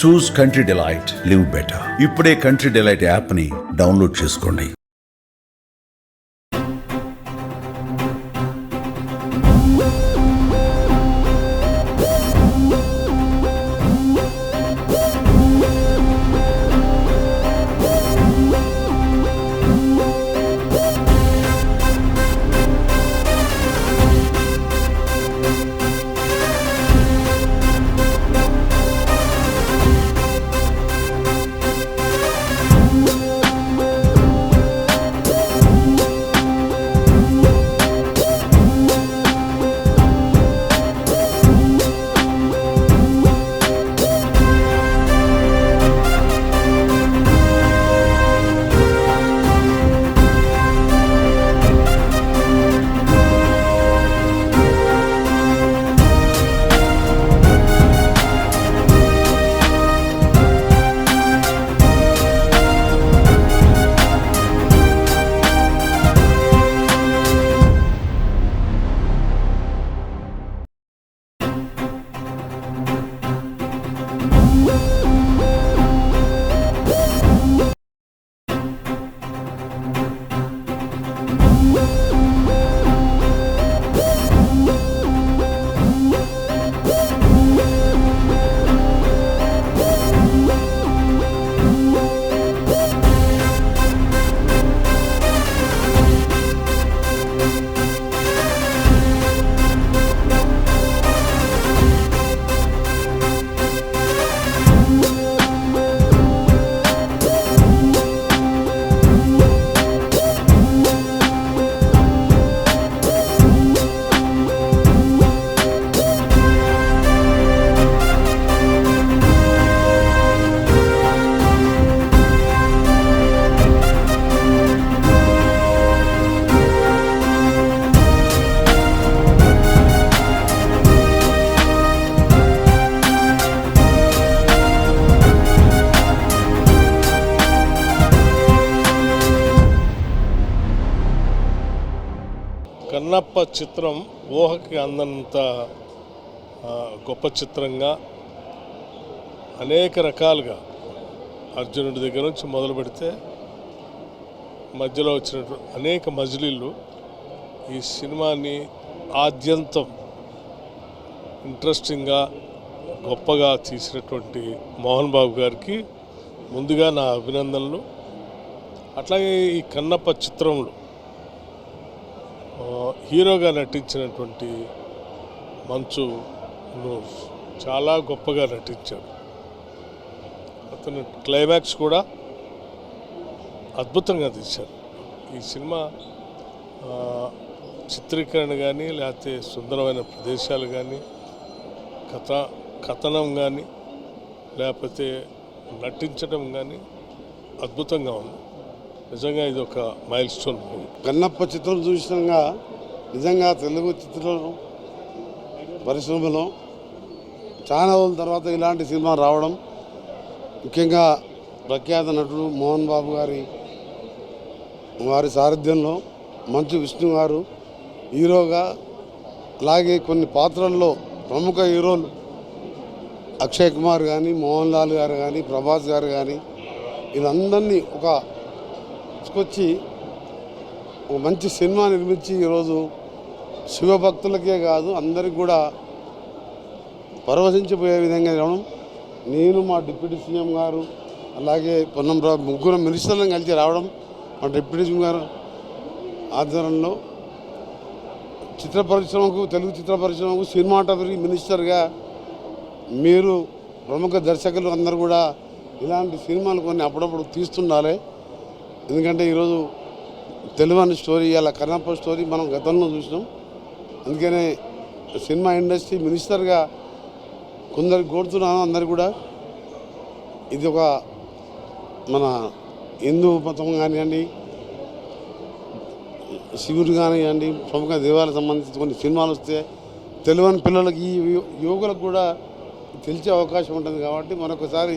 చూస్ country delight, live better. ఇప్పుడే country delight యాప్ని download చేసుకోండి. కన్నప్ప చిత్రం ఊహకి అందంత గొప్ప చిత్రంగా అనేక రకాలుగా అర్జునుడి దగ్గర నుంచి మొదలు పెడితే మధ్యలో వచ్చినటువంటి అనేక మజిలీలు ఈ సినిమాని ఆద్యంతం ఇంట్రెస్టింగ్గా గొప్పగా తీసినటువంటి మోహన్ బాబు గారికి ముందుగా నా అభినందనలు. అట్లాగే ఈ కన్నప్ప చిత్రంలో హీరోగా నటించినటువంటి మంచు చాలా గొప్పగా నటించాడు. అతను క్లైమాక్స్ కూడా అద్భుతంగా తీశారు. ఈ సినిమా చిత్రీకరణ కానీ లేకపోతే సుందరమైన ప్రదేశాలు కానీ కథనం కానీ లేకపోతే నటించడం కానీ అద్భుతంగా ఉంది. నిజంగా ఇది ఒక మైల్ స్టోన్ మూవీ. కన్నప్ప చిత్రం చూసినాక నిజంగా తెలుగు చిత్ర పరిశ్రమలో చాలా రోజుల తర్వాత ఇలాంటి సినిమా రావడం, ముఖ్యంగా ప్రఖ్యాత నటుడు మోహన్ బాబు వారి సారథ్యంలో మంచు విష్ణు గారు హీరోగా, అలాగే కొన్ని పాత్రల్లో ప్రముఖ హీరోలు అక్షయ్ కుమార్ కానీ, మోహన్ లాల్ గారు కానీ, ప్రభాస్ గారు కానీ వీళ్ళందరినీ తీసుకొచ్చి ఒక మంచి సినిమా నిర్మించి ఈరోజు శివభక్తులకే కాదు అందరికి కూడా పరవశించిపోయే విధంగా రావడం, నేను మా డిప్యూటీ సీఎం గారు అలాగే పొన్నం ముగ్గురు మినిస్టర్లను కలిసి రావడం, మా డిప్యూటీ సీఎం గారు ఆధ్వర్యంలో చిత్ర పరిశ్రమకు, తెలుగు చిత్ర పరిశ్రమకు సినిమాటోగ్రఫీ మినిస్టర్గా మీరు ప్రముఖ దర్శకులు అందరూ కూడా ఇలాంటి సినిమాలు కొన్ని అప్పుడప్పుడు తీస్తుండాలి. ఎందుకంటే ఈరోజు తెలుగు స్టోరీ, అలా కన్నప్ప స్టోరీ మనం గతంలో చూసినాం. అందుకనే సినిమా ఇండస్ట్రీ మినిస్టర్గా కొందరికి కోరుతున్నాను, అందరు కూడా ఇది ఒక మన హిందూ మతం కానివ్వండి, శివుడు కానివ్వండి, ప్రముఖ దేవాలకు సంబంధించి కొన్ని సినిమాలు వస్తే తెలుగు పిల్లలకి, యువకులకు కూడా తెలిసే అవకాశం ఉంటుంది. కాబట్టి మరొకసారి